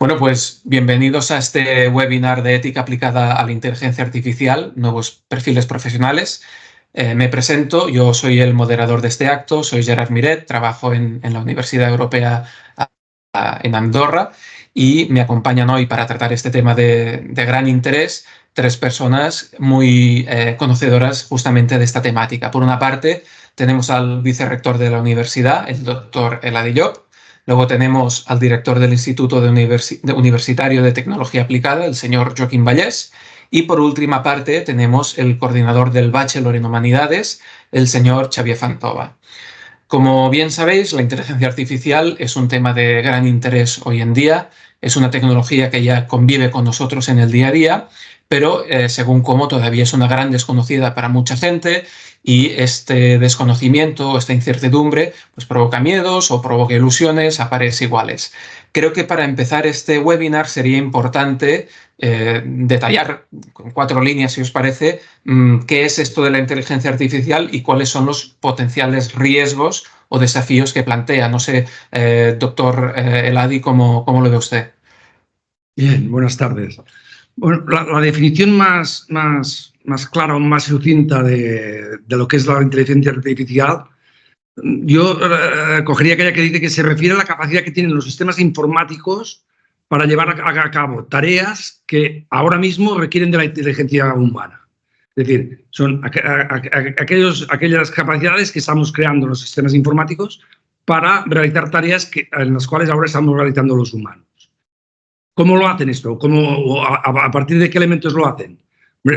Bueno, pues bienvenidos a este webinar de ética aplicada a la inteligencia artificial, nuevos perfiles profesionales. Me presento, yo soy el moderador de este acto, soy Gerard Miret, trabajo en la Universidad Europea en Andorra y me acompañan hoy para tratar este tema de gran interés tres personas muy conocedoras justamente de esta temática. Por una parte, tenemos al vicerrector de la universidad, el doctor Eladi Llop. Luego tenemos al director del Instituto Universitario de Tecnología Aplicada, el señor Joaquín Vallès. Y por última parte tenemos el coordinador del Bachelor en Humanidades, el señor Xavier Fantova. Como bien sabéis, la inteligencia artificial es un tema de gran interés hoy en día. Es una tecnología que ya convive con nosotros en el día a día, pero según cómo todavía es una gran desconocida para mucha gente y este desconocimiento, esta incertidumbre, pues provoca miedos o provoca ilusiones a pares iguales. Creo que para empezar este webinar sería importante detallar con 4 líneas, si os parece, qué es esto de la inteligencia artificial y cuáles son los potenciales riesgos o desafíos que plantea. No sé, doctor Eladi, ¿cómo lo ve usted? Bien, buenas tardes. Bueno, la definición más clara o más sucinta de lo que es la inteligencia artificial, yo cogería aquella que dice que se refiere a la capacidad que tienen los sistemas informáticos para llevar a cabo tareas que ahora mismo requieren de la inteligencia humana. Es decir, son aquellas capacidades que estamos creando en los sistemas informáticos para realizar tareas en las cuales ahora estamos realizando los humanos. ¿Cómo lo hacen esto? ¿A partir de qué elementos lo hacen?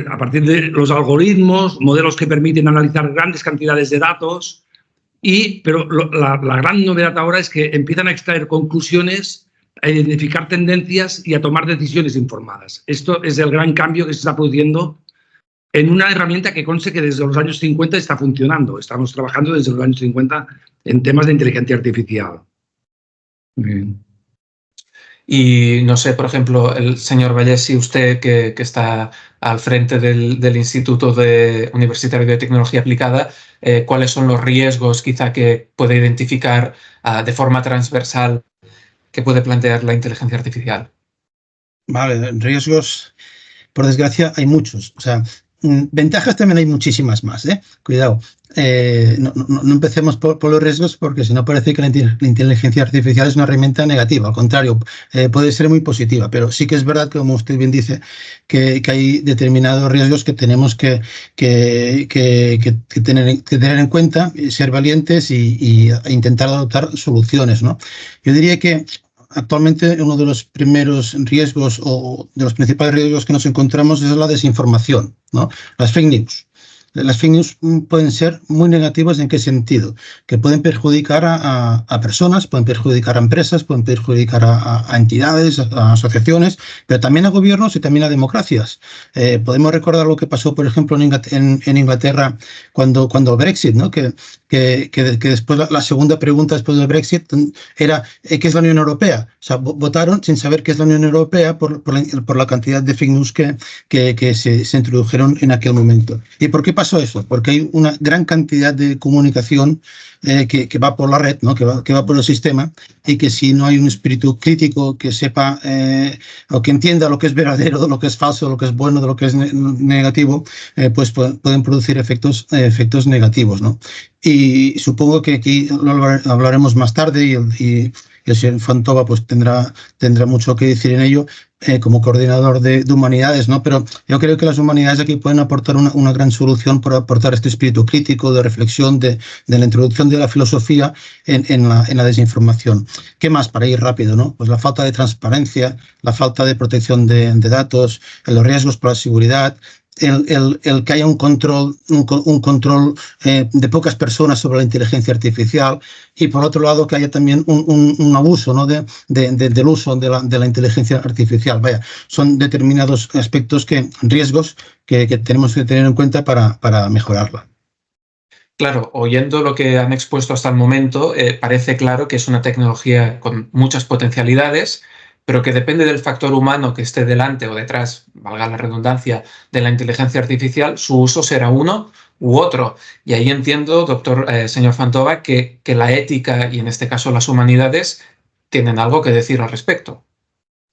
A partir de los algoritmos, modelos que permiten analizar grandes cantidades de datos, pero la gran novedad ahora es que empiezan a extraer conclusiones, a identificar tendencias y a tomar decisiones informadas. Esto es el gran cambio que se está produciendo en una herramienta que conste que desde los años 50 está funcionando. Estamos trabajando desde los años 50 en temas de inteligencia artificial. Bien. Y no sé, por ejemplo, el señor Vallès, si usted que está al frente del Instituto Universitario de Tecnología Aplicada, ¿cuáles son los riesgos quizá que puede identificar de forma transversal que puede plantear la inteligencia artificial? Vale, riesgos, por desgracia, hay muchos. O sea, ventajas también hay muchísimas más, ¿eh? Cuidado. No empecemos por los riesgos, porque si no parece que la inteligencia artificial es una herramienta negativa. Al contrario, puede ser muy positiva, pero sí que es verdad, como usted bien dice, que hay determinados riesgos que tenemos que tener en cuenta, ser valientes e intentar adoptar soluciones, ¿no? Yo diría que actualmente uno de los primeros riesgos o de los principales riesgos que nos encontramos es la desinformación, ¿no? Las fake news. Las fake news pueden ser muy negativas. ¿En qué sentido? Que pueden perjudicar a personas, pueden perjudicar a empresas, pueden perjudicar a entidades, a asociaciones, pero también a gobiernos y también a democracias. Podemos recordar lo que pasó, por ejemplo, en Inglaterra cuando el Brexit, ¿no? Que después la segunda pregunta después del Brexit era ¿qué es la Unión Europea? O sea, votaron sin saber qué es la Unión Europea por la cantidad de fake news que se introdujeron en aquel momento. ¿Y por qué pasó eso? Porque hay una gran cantidad de comunicación que va por la red, ¿no? que va por el sistema, y que si no hay un espíritu crítico que sepa o que entienda lo que es verdadero, de lo que es falso, de lo que es bueno, de lo que es negativo, pues pueden producir efectos negativos, ¿no? Y supongo que aquí lo hablaremos más tarde y el señor Fantova pues tendrá mucho que decir en ello como coordinador de humanidades, ¿no? Pero yo creo que las humanidades aquí pueden aportar una gran solución por aportar este espíritu crítico de reflexión, de la introducción de la filosofía en la desinformación. ¿Qué más para ir rápido, no? Pues la falta de transparencia, la falta de protección de datos, los riesgos para la seguridad, el que haya un control de pocas personas sobre la inteligencia artificial, y por otro lado que haya también un abuso, ¿no? del uso de la inteligencia artificial. Vaya, son determinados aspectos riesgos que tenemos que tener en cuenta para mejorarla. Claro, oyendo lo que han expuesto hasta el momento, parece claro que es una tecnología con muchas potencialidades, pero que depende del factor humano que esté delante o detrás, valga la redundancia, de la inteligencia artificial, su uso será uno u otro. Y ahí entiendo, señor Fantova, que la ética y en este caso las humanidades tienen algo que decir al respecto.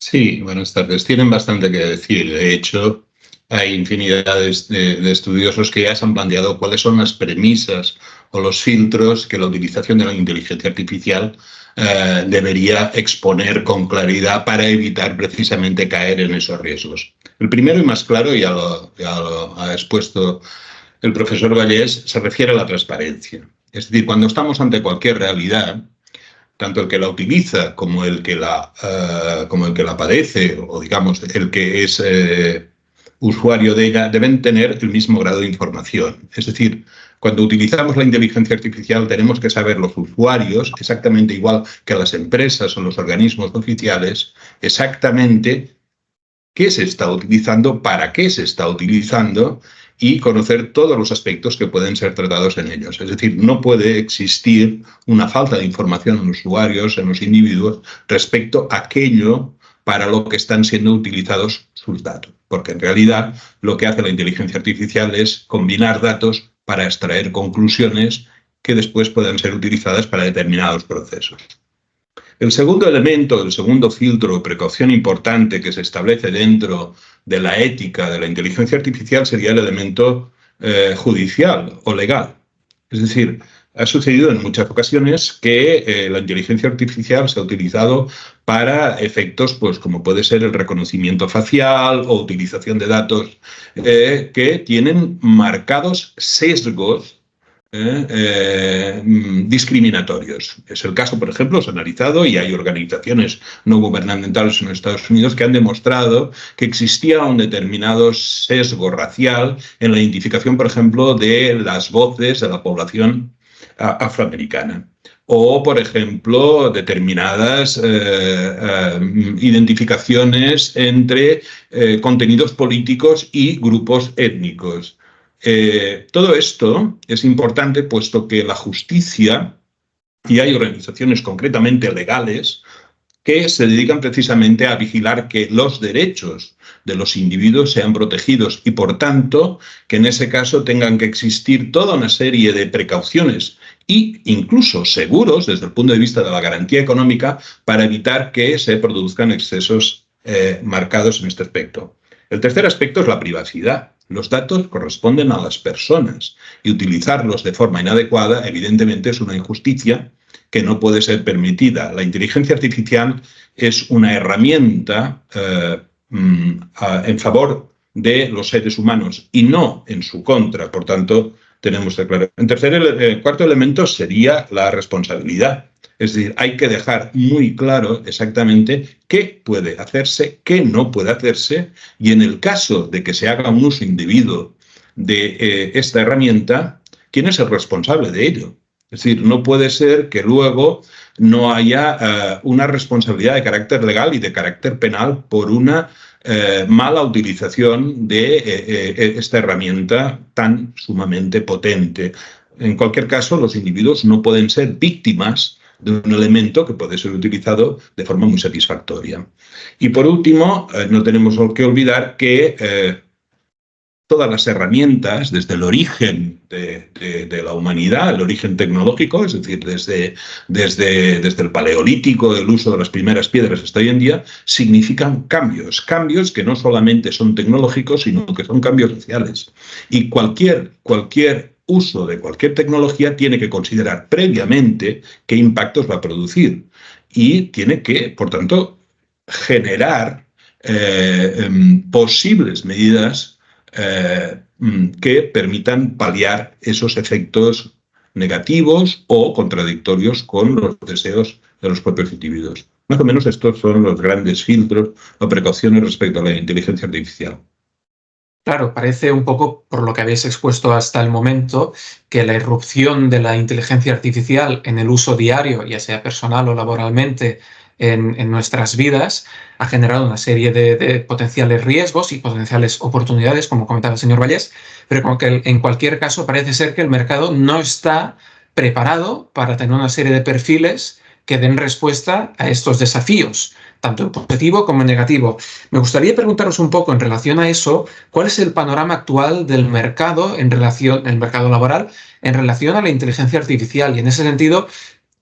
Sí, buenas tardes. Tienen bastante que decir. De hecho, hay infinidad de estudiosos que ya se han planteado cuáles son las premisas o los filtros que la utilización de la inteligencia artificial debería exponer con claridad para evitar precisamente caer en esos riesgos. El primero y más claro, ya lo ha expuesto el profesor Vallés, se refiere a la transparencia. Es decir, cuando estamos ante cualquier realidad, tanto el que la utiliza como el que la padece, o digamos, el que es usuario de ella, deben tener el mismo grado de información. Es decir, cuando utilizamos la inteligencia artificial tenemos que saber los usuarios, exactamente igual que las empresas o los organismos oficiales, exactamente qué se está utilizando, para qué se está utilizando y conocer todos los aspectos que pueden ser tratados en ellos. Es decir, no puede existir una falta de información en los usuarios, en los individuos, respecto a aquello para lo que están siendo utilizados sus datos. Porque en realidad lo que hace la inteligencia artificial es combinar datos para extraer conclusiones que después puedan ser utilizadas para determinados procesos. El segundo elemento, el segundo filtro o precaución importante que se establece dentro de la ética de la inteligencia artificial sería el elemento judicial o legal. Es decir, ha sucedido en muchas ocasiones que la inteligencia artificial se ha utilizado para efectos, pues, como puede ser el reconocimiento facial o utilización de datos que tienen marcados sesgos discriminatorios. Es el caso, por ejemplo, se ha analizado y hay organizaciones no gubernamentales en Estados Unidos que han demostrado que existía un determinado sesgo racial en la identificación, por ejemplo, de las voces de la población afroamericana. O, por ejemplo, determinadas identificaciones entre contenidos políticos y grupos étnicos. Todo esto es importante puesto que la justicia, y hay organizaciones concretamente legales, que se dedican precisamente a vigilar que los derechos de los individuos sean protegidos y, por tanto, que en ese caso tengan que existir toda una serie de precauciones e incluso seguros desde el punto de vista de la garantía económica para evitar que se produzcan excesos marcados en este aspecto. El tercer aspecto es la privacidad. Los datos corresponden a las personas y utilizarlos de forma inadecuada, evidentemente, es una injusticia que no puede ser permitida. La inteligencia artificial es una herramienta en favor de los seres humanos y no en su contra. Por tanto, tenemos que aclarar. El cuarto elemento sería la responsabilidad. Es decir, hay que dejar muy claro exactamente qué puede hacerse, qué no puede hacerse, y en el caso de que se haga un uso indebido de esta herramienta, ¿quién es el responsable de ello? Es decir, no puede ser que luego no haya una responsabilidad de carácter legal y de carácter penal por una mala utilización de esta herramienta tan sumamente potente. En cualquier caso, los individuos no pueden ser víctimas de un elemento que puede ser utilizado de forma muy satisfactoria. Y por último, no tenemos que olvidar que todas las herramientas, desde el origen de la humanidad, el origen tecnológico, es decir, desde el Paleolítico, el uso de las primeras piedras hasta hoy en día, significan cambios que no solamente son tecnológicos, sino que son cambios sociales. Y cualquier uso de cualquier tecnología tiene que considerar previamente qué impactos va a producir y tiene que, por tanto, generar posibles medidas que permitan paliar esos efectos negativos o contradictorios con los deseos de los propios individuos. Más o menos estos son los grandes filtros o precauciones respecto a la inteligencia artificial. Claro, parece un poco, por lo que habéis expuesto hasta el momento, que la irrupción de la inteligencia artificial en el uso diario, ya sea personal o laboralmente, en nuestras vidas, ha generado una serie de potenciales riesgos y potenciales oportunidades, como comentaba el señor Vallés, pero como que en cualquier caso parece ser que el mercado no está preparado para tener una serie de perfiles que den respuesta a estos desafíos, tanto en positivo como en negativo. Me gustaría preguntaros un poco en relación a eso, ¿cuál es el panorama actual del mercado el mercado laboral en relación a la inteligencia artificial? Y en ese sentido,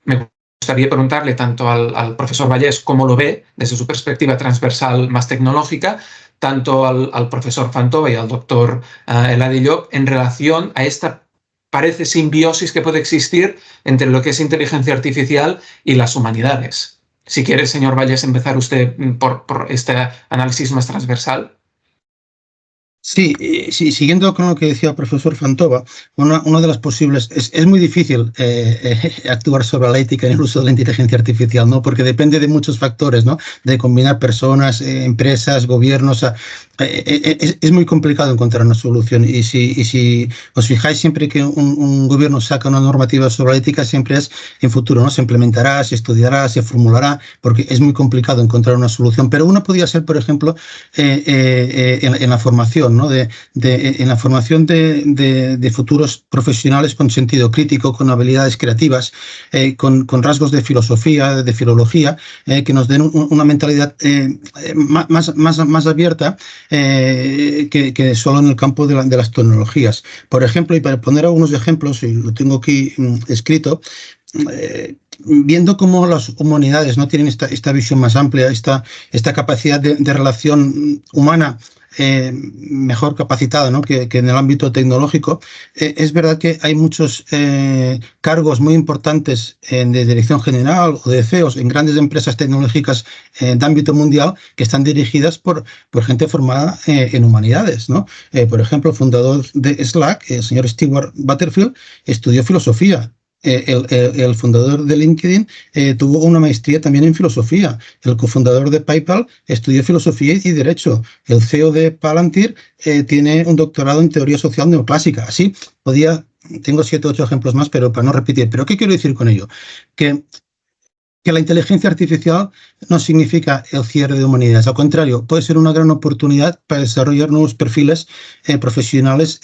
me gustaría preguntarle tanto al profesor Vallès cómo lo ve desde su perspectiva transversal más tecnológica, tanto al profesor Fantova y al doctor Eladi Llop en relación a esta parece simbiosis que puede existir entre lo que es inteligencia artificial y las humanidades. Si quiere, señor Vallès, empezar usted por este análisis más transversal. Sí, siguiendo con lo que decía el profesor Fantova, una de las posibles... Es muy difícil actuar sobre la ética en el uso de la inteligencia artificial, ¿no? Porque depende de muchos factores, ¿no? De combinar personas, empresas, gobiernos... es muy complicado encontrar una solución y si os fijáis, siempre que un gobierno saca una normativa sobre la ética, siempre es en futuro, ¿no? Se implementará, se estudiará, se formulará, porque es muy complicado encontrar una solución. Pero una podría ser, por ejemplo, en la formación, ¿no? En la formación de futuros profesionales con sentido crítico, con habilidades creativas, con rasgos de filosofía, de filología, que nos den una mentalidad más abierta que solo en el campo de las tecnologías. Por ejemplo, y para poner algunos ejemplos, y lo tengo aquí escrito, viendo cómo las humanidades no tienen esta visión más amplia, esta capacidad de relación humana mejor capacitada, ¿no? que en el ámbito tecnológico, es verdad que hay muchos cargos muy importantes de dirección general o de CEOs en grandes empresas tecnológicas de ámbito mundial que están dirigidas por gente formada en humanidades, ¿no? Por ejemplo, el fundador de Slack, el señor Stewart Butterfield, estudió filosofía. El fundador de LinkedIn tuvo una maestría también en filosofía. El cofundador de PayPal estudió filosofía y derecho. El CEO de Palantir tiene un doctorado en teoría social neoclásica. Así tengo 7 o 8 ejemplos más, pero para no repetir. ¿Pero qué quiero decir con ello? Que la inteligencia artificial no significa el cierre de humanidades. Al contrario, puede ser una gran oportunidad para desarrollar nuevos perfiles profesionales,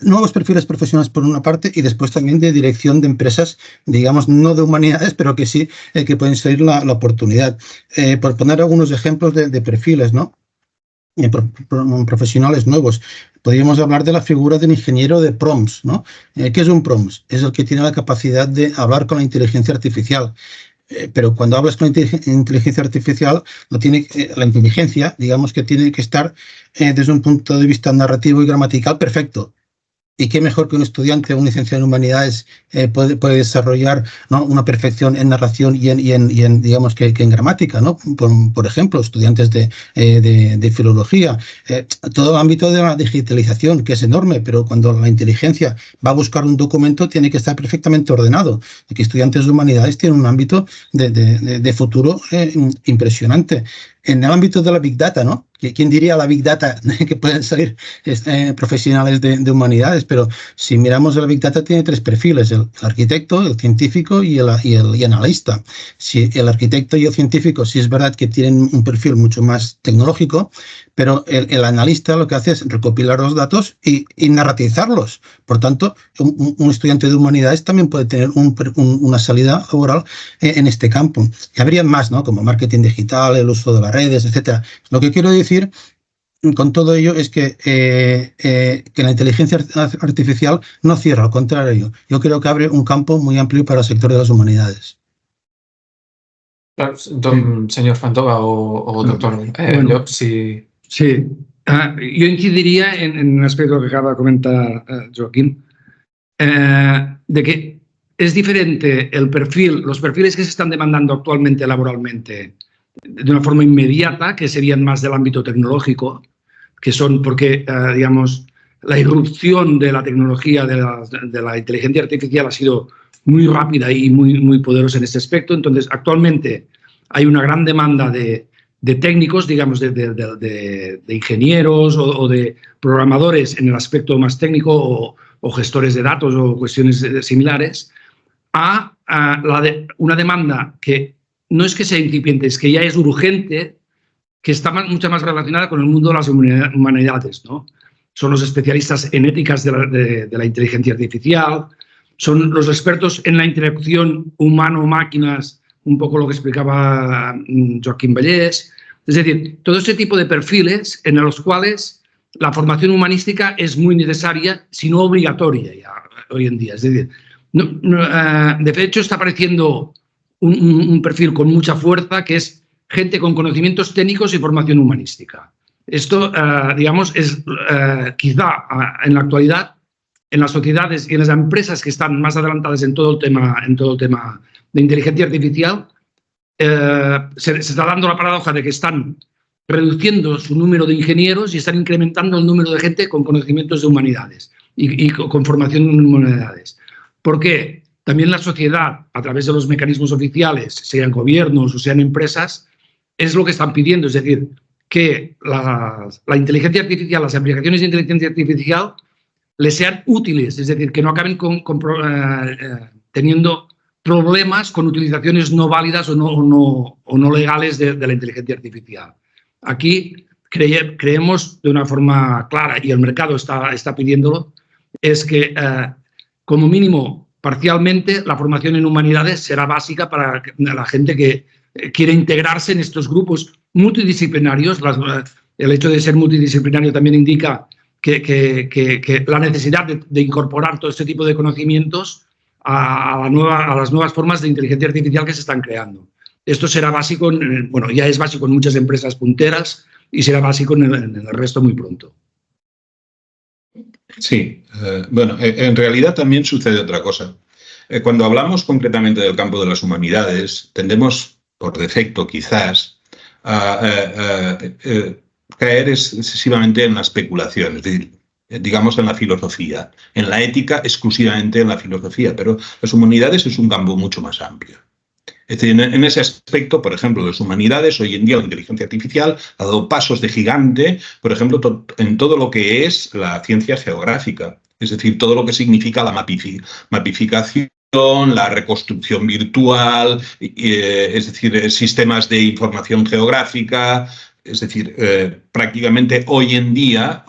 nuevos perfiles profesionales por una parte y después también de dirección de empresas, digamos, no de humanidades, pero que sí que pueden ser la oportunidad. Por poner algunos ejemplos de perfiles, ¿no? Profesionales nuevos. Podríamos hablar de la figura del ingeniero de prompts, ¿no? ¿Qué es un prompt? Es el que tiene la capacidad de hablar con la inteligencia artificial. Pero cuando hablas con inteligencia artificial, la inteligencia, digamos que tiene que estar desde un punto de vista narrativo y gramatical perfecto. Y qué mejor que un estudiante o un licenciado en humanidades puede desarrollar, ¿no? Una perfección en narración y en digamos que en gramática, ¿no? Por ejemplo, estudiantes de filología, todo el ámbito de la digitalización, que es enorme, pero cuando la inteligencia va a buscar un documento tiene que estar perfectamente ordenado. Y que estudiantes de humanidades tienen un ámbito de futuro impresionante. En el ámbito de la Big Data, ¿no? ¿Quién diría la Big Data que pueden salir profesionales de humanidades? Pero si miramos la Big Data tiene 3 perfiles, el arquitecto, el científico y el analista. Si el arquitecto y el científico sí es verdad que tienen un perfil mucho más tecnológico, pero el analista lo que hace es recopilar los datos y narratizarlos. Por tanto, un estudiante de humanidades también puede tener una salida laboral en este campo. Y habría más, ¿no? Como marketing digital, el uso de las redes, etcétera. Lo que quiero decir con todo ello es que la inteligencia artificial no cierra, al contrario. Yo creo que abre un campo muy amplio para el sector de las humanidades. Señor Fantova o doctor Llop, sí. Sí, yo incidiría en un aspecto que acaba de comentar Joaquín, de que es diferente los perfiles que se están demandando actualmente laboralmente de una forma inmediata, que serían más del ámbito tecnológico, que son porque, digamos, la irrupción de la tecnología, de la inteligencia artificial ha sido muy rápida y muy poderosa en este aspecto. Entonces, actualmente hay una gran demanda de técnicos, digamos, de ingenieros o de programadores en el aspecto más técnico o gestores de datos o cuestiones similares, a una demanda que no es que sea incipiente, es que ya es urgente, que está mucho más relacionada con el mundo de las humanidades, ¿no? Son los especialistas en éticas de la inteligencia artificial, son los expertos en la interacción humano-máquinas, un poco lo que explicaba Joaquín Vallès. Es decir, todo ese tipo de perfiles en los cuales la formación humanística es muy necesaria, si no obligatoria ya hoy en día. Es decir, de hecho está apareciendo un perfil con mucha fuerza, que es gente con conocimientos técnicos y formación humanística. Esto, digamos, es quizá en la actualidad, en las sociedades y en las empresas que están más adelantadas en todo el tema de inteligencia artificial, se está dando la paradoja de que están reduciendo su número de ingenieros y están incrementando el número de gente con conocimientos de humanidades y con formación en humanidades. ¿Por qué? También la sociedad, a través de los mecanismos oficiales, sean gobiernos o sean empresas, es lo que están pidiendo, es decir, que la inteligencia artificial, las aplicaciones de inteligencia artificial les sean útiles, es decir, que no acaben teniendo problemas con utilizaciones no válidas o no legales de la inteligencia artificial. Aquí creemos de una forma clara, y el mercado está pidiéndolo, es que como mínimo parcialmente la formación en humanidades será básica para la gente que quiere integrarse en estos grupos multidisciplinarios. El hecho de ser multidisciplinario también indica que la necesidad de incorporar todo este tipo de conocimientos a las nuevas formas de inteligencia artificial que se están creando. Esto será básico, bueno, ya es básico en muchas empresas punteras y será básico en el resto muy pronto. Sí, bueno, en realidad también sucede otra cosa. Cuando hablamos concretamente del campo de las humanidades, tendemos, por defecto quizás, a caer excesivamente en la especulación, es decir, digamos en la filosofía, en la ética exclusivamente en la filosofía, pero las humanidades es un campo mucho más amplio. Es decir, en ese aspecto, por ejemplo, las humanidades, hoy en día la inteligencia artificial ha dado pasos de gigante, por ejemplo, en todo lo que es la ciencia geográfica, es decir, todo lo que significa la mapificación, la reconstrucción virtual, es decir, sistemas de información geográfica. Es decir, prácticamente hoy en día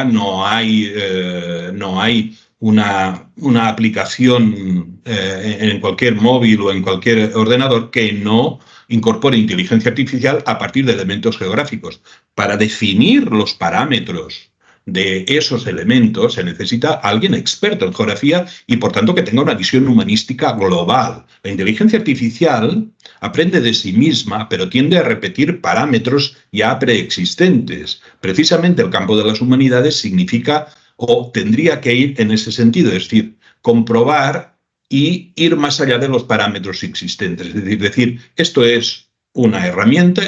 no hay una aplicación en cualquier móvil o en cualquier ordenador que no incorpore inteligencia artificial a partir de elementos geográficos. Para definir los parámetros de esos elementos se necesita alguien experto en geografía y, por tanto, que tenga una visión humanística global. La inteligencia artificial aprende de sí misma, pero tiende a repetir parámetros ya preexistentes. Precisamente el campo de las humanidades significa o tendría que ir en ese sentido, es decir, comprobar y ir más allá de los parámetros existentes. Es decir, esto es una herramienta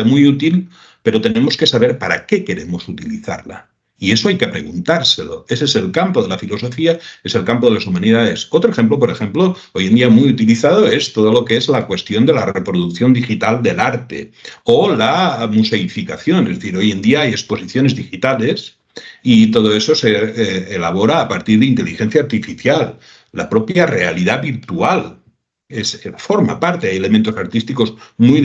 muy útil, pero tenemos que saber para qué queremos utilizarla. Y eso hay que preguntárselo. Ese es el campo de la filosofía, es el campo de las humanidades. Otro ejemplo, por ejemplo, hoy en día muy utilizado es todo lo que es la cuestión de la reproducción digital del arte o la museificación. Es decir, hoy en día hay exposiciones digitales y todo eso se elabora a partir de inteligencia artificial. La propia realidad virtual forma parte de elementos artísticos muy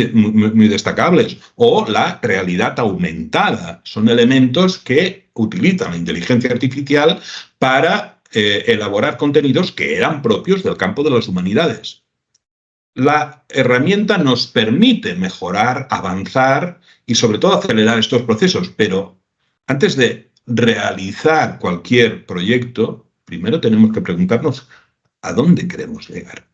destacables. O la realidad aumentada. Son elementos que utilizan la inteligencia artificial para elaborar contenidos que eran propios del campo de las humanidades. La herramienta nos permite mejorar, avanzar y sobre todo acelerar estos procesos, pero antes de realizar cualquier proyecto, primero tenemos que preguntarnos a dónde queremos llegar.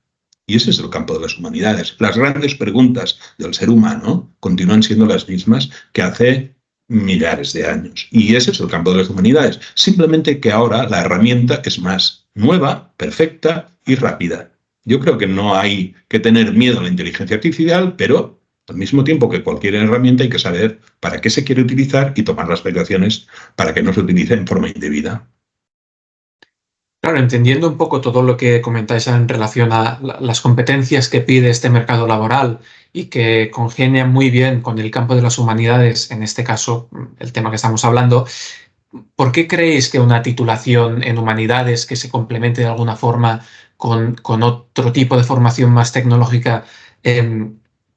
Y ese es el campo de las humanidades. Las grandes preguntas del ser humano continúan siendo las mismas que hace millares de años. Y ese es el campo de las humanidades. Simplemente que ahora la herramienta es más nueva, perfecta y rápida. Yo creo que no hay que tener miedo a la inteligencia artificial, pero al mismo tiempo que cualquier herramienta hay que saber para qué se quiere utilizar y tomar las precauciones para que no se utilice en forma indebida. Claro, entendiendo un poco todo lo que comentáis en relación a las competencias que pide este mercado laboral y que congenian muy bien con el campo de las humanidades, en este caso, el tema que estamos hablando, ¿por qué creéis que una titulación en humanidades que se complemente de alguna forma con otro tipo de formación más tecnológica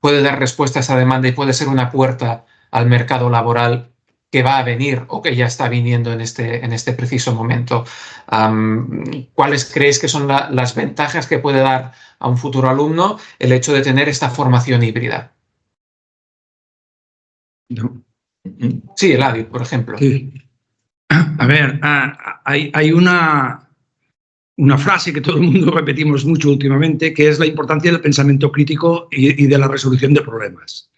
puede dar respuesta a esa demanda y puede ser una puerta al mercado laboral que va a venir o que ya está viniendo en este preciso momento? ¿Cuáles creéis que son las ventajas que puede dar a un futuro alumno el hecho de tener esta formación híbrida? No. Sí, Eladio, por ejemplo. Sí. A ver, hay una frase que todo el mundo repetimos mucho últimamente, que es la importancia del pensamiento crítico y de la resolución de problemas.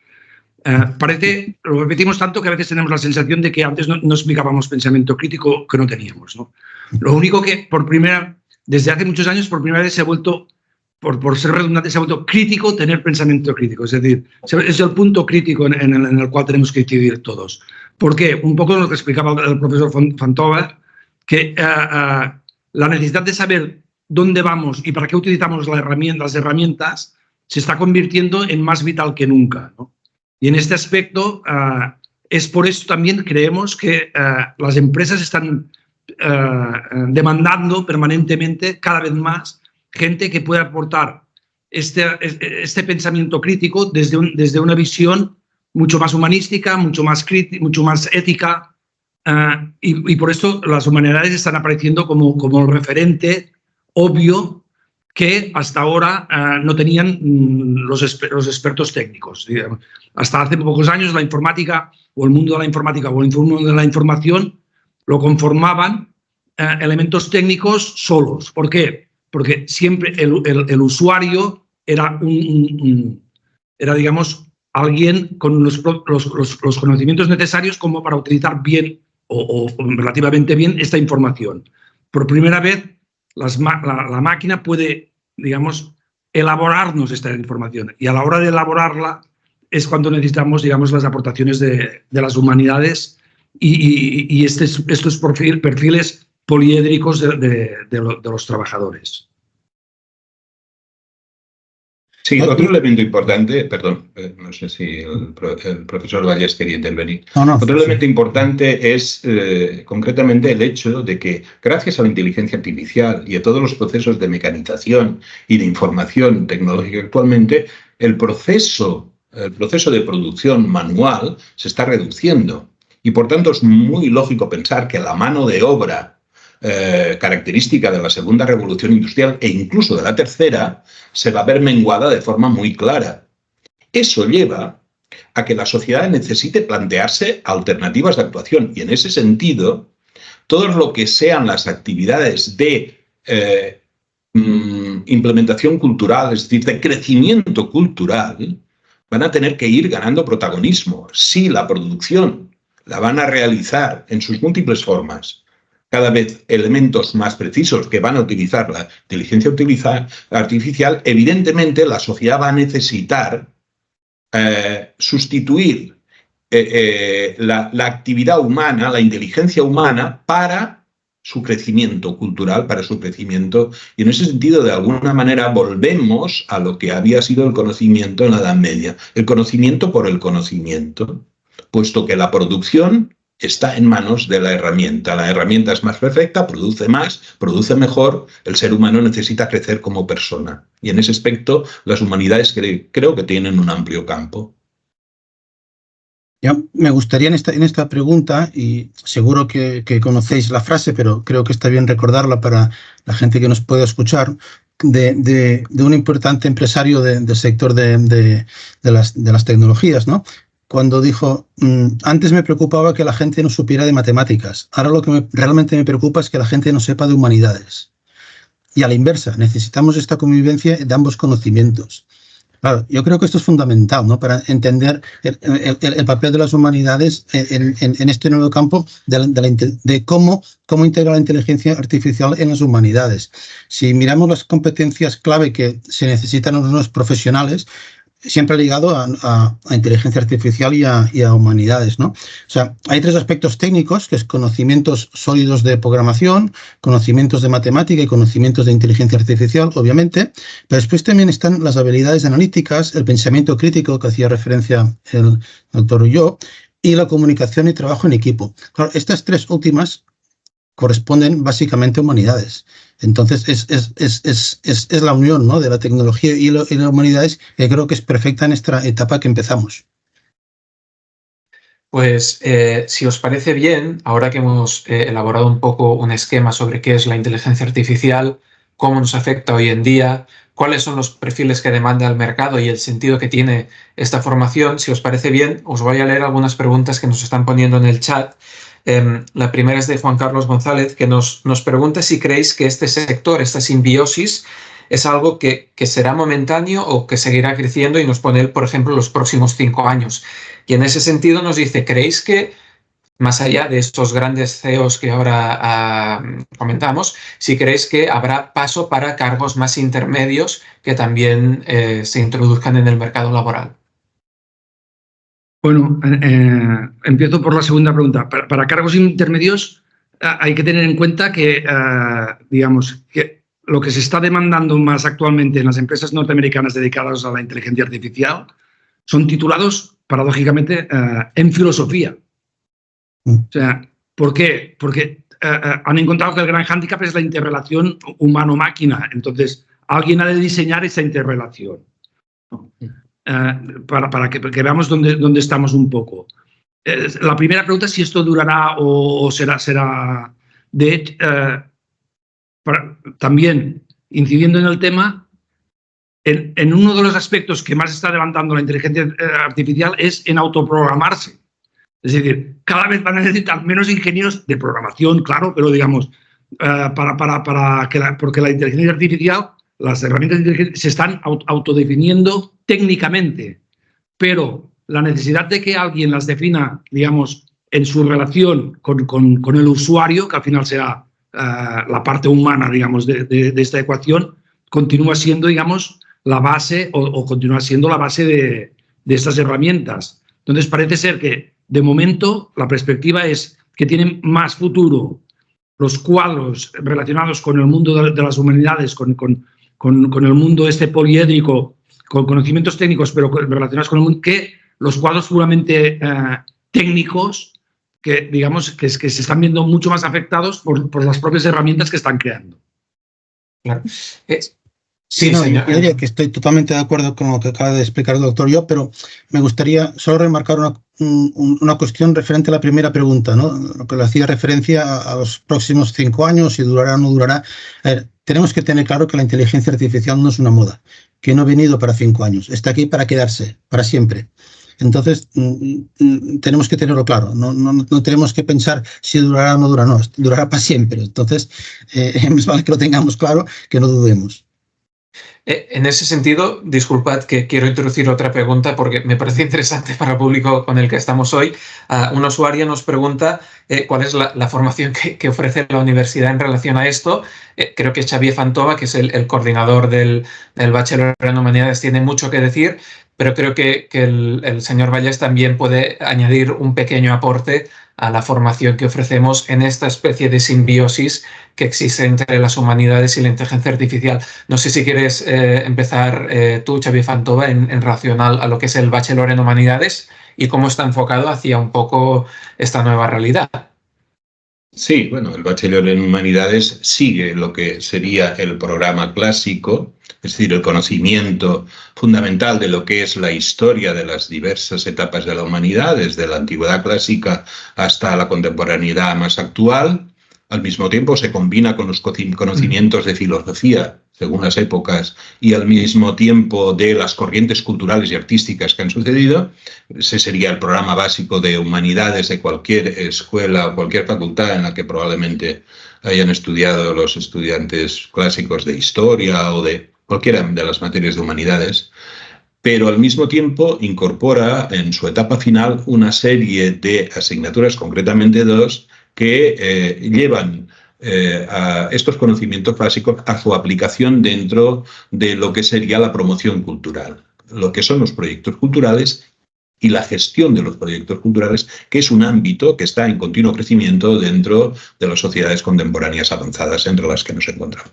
Lo repetimos tanto que a veces tenemos la sensación de que antes no explicábamos pensamiento crítico que no teníamos, ¿no? Lo único que desde hace muchos años por primera vez se ha vuelto, por ser redundante, se ha vuelto crítico tener pensamiento crítico. Es decir, es el punto crítico en el cual tenemos que incidir todos. ¿Por qué? Un poco lo que explicaba el profesor Fontova, que la necesidad de saber dónde vamos y para qué utilizamos las herramientas se está convirtiendo en más vital que nunca, ¿no? Y en este aspecto es por eso también creemos que las empresas están demandando permanentemente cada vez más gente que pueda aportar este pensamiento crítico desde una visión mucho más humanística, mucho más ética, y por esto las humanidades están apareciendo como el referente obvio que hasta ahora no tenían los expertos técnicos. Digamos. Hasta hace pocos años la informática o el mundo de la informática o el mundo de la información lo conformaban elementos técnicos solos. ¿Por qué? Porque siempre el usuario era digamos, alguien con los conocimientos necesarios como para utilizar bien o relativamente bien esta información. Por primera vez, la máquina puede, digamos, elaborarnos esta información, y a la hora de elaborarla es cuando necesitamos, digamos, las aportaciones de las humanidades y estos perfiles poliédricos de los trabajadores. Sí, otro elemento importante, perdón, no sé si el profesor Valles quería intervenir. Otro elemento importante es concretamente el hecho de que gracias a la inteligencia artificial y a todos los procesos de mecanización y de información tecnológica actualmente, el proceso de producción manual se está reduciendo. Y por tanto es muy lógico pensar que la mano de obra característica de la segunda revolución industrial e incluso de la tercera se va a ver menguada de forma muy clara. Eso lleva a que la sociedad necesite plantearse alternativas de actuación, y en ese sentido todo lo que sean las actividades de implementación cultural, es decir, de crecimiento cultural, van a tener que ir ganando protagonismo. Si la producción la van a realizar en sus múltiples formas, cada vez elementos más precisos que van a utilizar la inteligencia artificial, evidentemente la sociedad va a necesitar sustituir la actividad humana, la inteligencia humana, para su crecimiento cultural, para su crecimiento. Y en ese sentido, de alguna manera, volvemos a lo que había sido el conocimiento en la Edad Media. El conocimiento por el conocimiento, puesto que la producción está en manos de la herramienta. La herramienta es más perfecta, produce más, produce mejor. El ser humano necesita crecer como persona. Y en ese aspecto, las humanidades creo que tienen un amplio campo. Yo me gustaría en esta pregunta, y seguro que conocéis la frase, pero creo que está bien recordarla para la gente que nos pueda escuchar, de un importante empresario del sector de las tecnologías, ¿no? Cuando dijo, antes me preocupaba que la gente no supiera de matemáticas, ahora lo que realmente me preocupa es que la gente no sepa de humanidades. Y a la inversa, necesitamos esta convivencia de ambos conocimientos. Claro, yo creo que esto es fundamental, ¿no? Para entender el papel de las humanidades en este nuevo campo de cómo integrar la inteligencia artificial en las humanidades. Si miramos las competencias clave que se necesitan en los profesionales, siempre ligado a inteligencia artificial y a humanidades, ¿no? O sea, hay tres aspectos técnicos, que es conocimientos sólidos de programación, conocimientos de matemática y conocimientos de inteligencia artificial, obviamente, pero después también están las habilidades analíticas, el pensamiento crítico, que hacía referencia el doctor Ulloa, y la comunicación y trabajo en equipo. Claro, estas tres últimas corresponden básicamente a humanidades. Entonces, es la unión, ¿no?, de la tecnología y las humanidades, que creo que es perfecta en esta etapa que empezamos. Pues, si os parece bien, ahora que hemos elaborado un poco un esquema sobre qué es la inteligencia artificial, cómo nos afecta hoy en día, cuáles son los perfiles que demanda el mercado y el sentido que tiene esta formación. Si os parece bien, os voy a leer algunas preguntas que nos están poniendo en el chat. La primera es de Juan Carlos González, que nos pregunta si creéis que este sector, esta simbiosis, es algo que será momentáneo o que seguirá creciendo, y nos pone, por ejemplo, los próximos 5 años. Y en ese sentido nos dice, ¿creéis que, más allá de estos grandes CEOs que ahora comentamos, si creéis que habrá paso para cargos más intermedios que también se introduzcan en el mercado laboral? Bueno, empiezo por la segunda pregunta. Para cargos intermedios hay que tener en cuenta que, digamos, que lo que se está demandando más actualmente en las empresas norteamericanas dedicadas a la inteligencia artificial son titulados, paradójicamente, en filosofía. O sea, ¿por qué? Porque han encontrado que el gran hándicap es la interrelación humano-máquina. Entonces, alguien ha de diseñar esa interrelación. Para que veamos dónde estamos un poco. La primera pregunta es si esto durará o será. De hecho, también incidiendo en el tema, en uno de los aspectos que más está levantando la inteligencia artificial es en autoprogramarse. Es decir, cada vez van a necesitar menos ingenieros de programación, claro, pero digamos, porque la inteligencia artificial, las herramientas de inteligencia se están autodefiniendo técnicamente, pero la necesidad de que alguien las defina, digamos, en su relación con el usuario, que al final será la parte humana, digamos, de esta ecuación, continúa siendo, digamos, la base o continúa siendo la base de estas herramientas. Entonces, parece ser que, de momento, la perspectiva es que tienen más futuro los cuadros relacionados con el mundo de las humanidades, con el mundo poliédrico, con conocimientos técnicos, pero relacionados con el mundo, que los cuadros puramente técnicos, que digamos que se están viendo mucho más afectados por las propias herramientas que están creando. Claro. Sí, no, yo diría que estoy totalmente de acuerdo con lo que acaba de explicar el doctor Llop, pero me gustaría solo remarcar una cuestión referente a la primera pregunta, ¿no? Lo que le hacía referencia a los próximos 5 años, si durará o no durará. A ver, tenemos que tener claro que la inteligencia artificial no es una moda, que no ha venido para 5 años, está aquí para quedarse, para siempre. Entonces, tenemos que tenerlo claro, no tenemos que pensar si durará o no durará, no, durará para siempre. Entonces, es vale que lo tengamos claro, que no dudemos. En ese sentido, disculpad que quiero introducir otra pregunta porque me parece interesante para el público con el que estamos hoy. Una usuaria nos pregunta cuál es la formación que ofrece la universidad en relación a esto. Creo que Xavier Fantova, que es el coordinador del Bachelor en Humanidades, tiene mucho que decir, pero creo que el señor Vallés también puede añadir un pequeño aporte a la formación que ofrecemos en esta especie de simbiosis que existe entre las humanidades y la inteligencia artificial. No sé si quieres empezar tú, Xavier Fantova, en relación a lo que es el Bachelor en Humanidades y cómo está enfocado hacia un poco esta nueva realidad. Sí, bueno, el Bachelor en Humanidades sigue lo que sería el programa clásico, es decir, el conocimiento fundamental de lo que es la historia de las diversas etapas de la humanidad, desde la antigüedad clásica hasta la contemporaneidad más actual. Al mismo tiempo se combina con los conocimientos de filosofía, según las épocas, y al mismo tiempo de las corrientes culturales y artísticas que han sucedido. Ese sería el programa básico de humanidades de cualquier escuela o cualquier facultad en la que probablemente hayan estudiado los estudiantes clásicos de historia o de cualquiera de las materias de humanidades. Pero al mismo tiempo incorpora en su etapa final una serie de asignaturas, concretamente 2, que llevan a estos conocimientos básicos a su aplicación dentro de lo que sería la promoción cultural, lo que son los proyectos culturales y la gestión de los proyectos culturales, que es un ámbito que está en continuo crecimiento dentro de las sociedades contemporáneas avanzadas entre las que nos encontramos.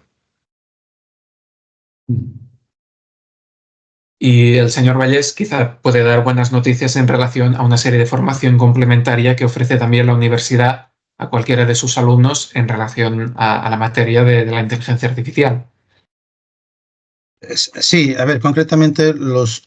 Y el señor Vallés quizá puede dar buenas noticias en relación a una serie de formación complementaria que ofrece también la universidad a cualquiera de sus alumnos en relación a la materia de la inteligencia artificial. Sí, a ver, concretamente los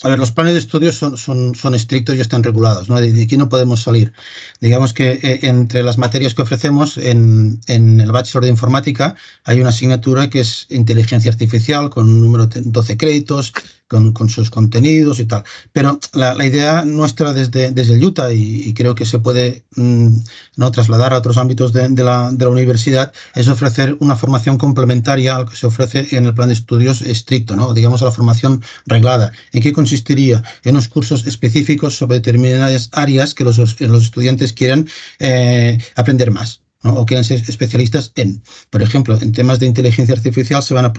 a ver, los planes de estudios son estrictos y están regulados, ¿no? De aquí no podemos salir. Digamos que entre las materias que ofrecemos en el Bachelor de Informática hay una asignatura que es Inteligencia Artificial con un número de 12 créditos, con sus contenidos y tal. Pero la idea nuestra desde el UTA, y creo que se puede ¿no? trasladar a otros ámbitos de la universidad, es ofrecer una formación complementaria a lo que se ofrece en el plan de estudios estricto, ¿no? Digamos, a la formación reglada. ¿En qué consistiría? En unos cursos específicos sobre determinadas áreas que los estudiantes quieren aprender más, ¿no? O quieren ser especialistas en. Por ejemplo, en temas de inteligencia artificial se van a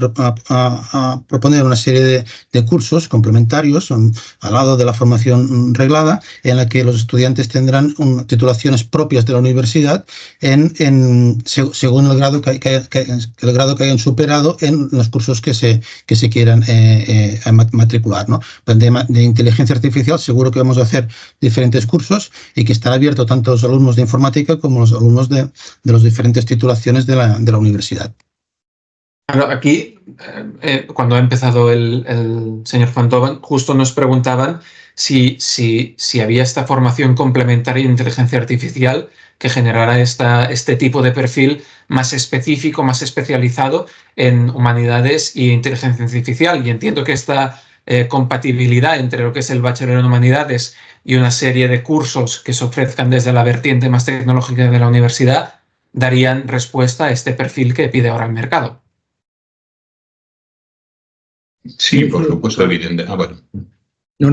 proponer una serie de cursos complementarios al lado de la formación reglada, en la que los estudiantes tendrán titulaciones propias de la universidad según el grado que hayan superado en los cursos que se quieran matricular, ¿no? De inteligencia artificial seguro que vamos a hacer diferentes cursos y que estará abierto tanto a los alumnos de informática como a los alumnos de las diferentes titulaciones de la universidad. Aquí, cuando ha empezado el señor Van Doven, justo nos preguntaban si había esta formación complementaria de inteligencia artificial que generara este tipo de perfil más específico, más especializado en humanidades y inteligencia artificial. Y entiendo que esta compatibilidad entre lo que es el Bachelor en Humanidades y una serie de cursos que se ofrezcan desde la vertiente más tecnológica de la universidad darían respuesta a este perfil que pide ahora el mercado. Sí, por supuesto, evidente. Bueno. No,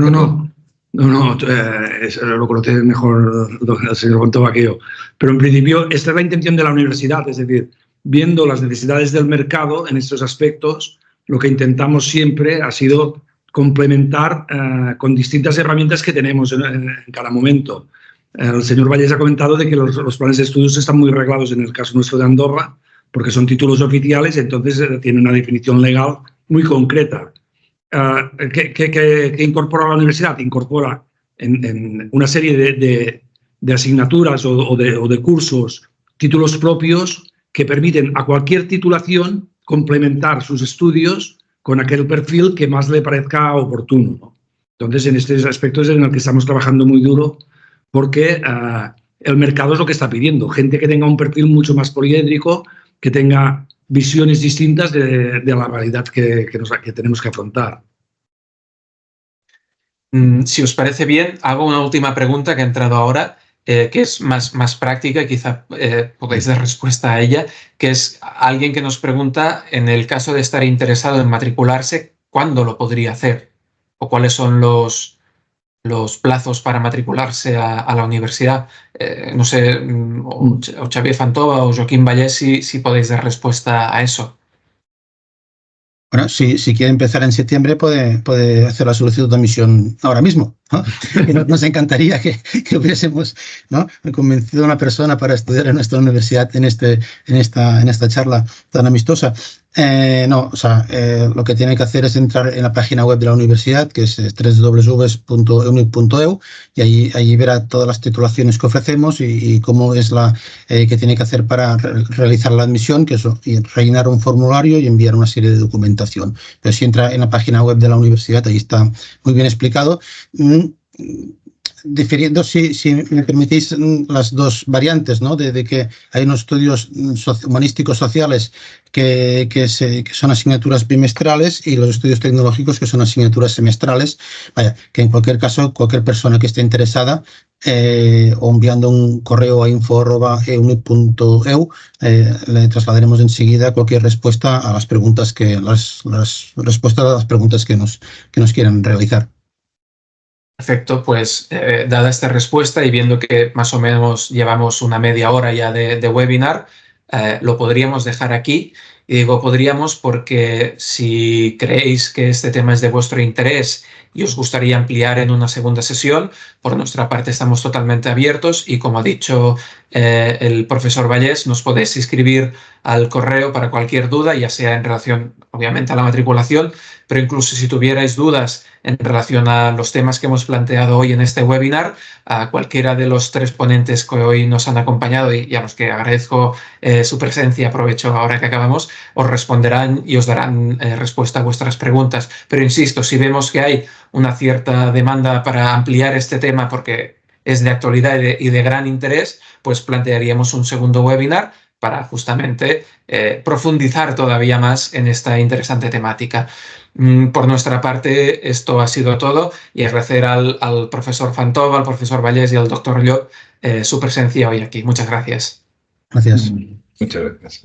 lo conoce mejor el señor Fontova que yo. Pero en principio esta es la intención de la universidad, es decir, viendo las necesidades del mercado en estos aspectos, lo que intentamos siempre ha sido complementar con distintas herramientas que tenemos en cada momento. El señor Vallés ha comentado de que los planes de estudios están muy reglados en el caso nuestro de Andorra, porque son títulos oficiales, entonces tienen una definición legal muy concreta. ¿Qué incorpora la universidad? Incorpora en una serie de asignaturas o de cursos títulos propios que permiten a cualquier titulación complementar sus estudios con aquel perfil que más le parezca oportuno, ¿no? Entonces, en este aspecto es en el que estamos trabajando muy duro, porque el mercado es lo que está pidiendo. Gente que tenga un perfil mucho más poliédrico, que tenga visiones distintas de la realidad que tenemos que afrontar. Si os parece bien, hago una última pregunta que ha entrado ahora, que es más práctica y quizá podáis dar respuesta a ella, que es alguien que nos pregunta, en el caso de estar interesado en matricularse, ¿cuándo lo podría hacer? ¿O cuáles son los plazos para matricularse a la universidad? No sé, o Xavier Fantova o Joaquín Vallés, si podéis dar respuesta a eso. Bueno, si quiere empezar en septiembre, puede hacer la solicitud de admisión ahora mismo, ¿no? Nos encantaría que hubiésemos, ¿no?, convencido a una persona para estudiar en nuestra universidad en esta charla tan amistosa. Lo que tiene que hacer es entrar en la página web de la universidad, que es www.eunic.eu, y allí verá todas las titulaciones que ofrecemos y cómo es que tiene que hacer para realizar la admisión, que es rellenar un formulario y enviar una serie de documentación. Pero si entra en la página web de la universidad, ahí está muy bien explicado. Difiriendo, si me permitís, las dos variantes, ¿no? De que hay unos estudios humanísticos sociales que son asignaturas bimestrales y los estudios tecnológicos que son asignaturas semestrales. Vaya, que en cualquier caso, cualquier persona que esté interesada, o enviando un correo a info@eunic.eu, le trasladaremos enseguida cualquier respuesta a las preguntas las respuestas a las preguntas que nos quieran realizar. Perfecto, pues dada esta respuesta y viendo que más o menos llevamos una media hora ya de webinar, lo podríamos dejar aquí. Y digo podríamos porque si creéis que este tema es de vuestro interés y os gustaría ampliar en una segunda sesión, por nuestra parte estamos totalmente abiertos y, como ha dicho el profesor Vallés, nos podéis escribir al correo para cualquier duda, ya sea en relación, obviamente, a la matriculación, pero incluso si tuvierais dudas en relación a los temas que hemos planteado hoy en este webinar, a cualquiera de los tres ponentes que hoy nos han acompañado y a los que agradezco su presencia, aprovecho ahora que acabamos, os responderán y os darán respuesta a vuestras preguntas. Pero insisto, si vemos que hay una cierta demanda para ampliar este tema porque es de actualidad y de gran interés, pues plantearíamos un segundo webinar para justamente profundizar todavía más en esta interesante temática. Por nuestra parte, esto ha sido todo y agradecer al profesor Fantova, al profesor Vallés y al doctor Llop su presencia hoy aquí. Muchas gracias. Gracias. Muchas gracias.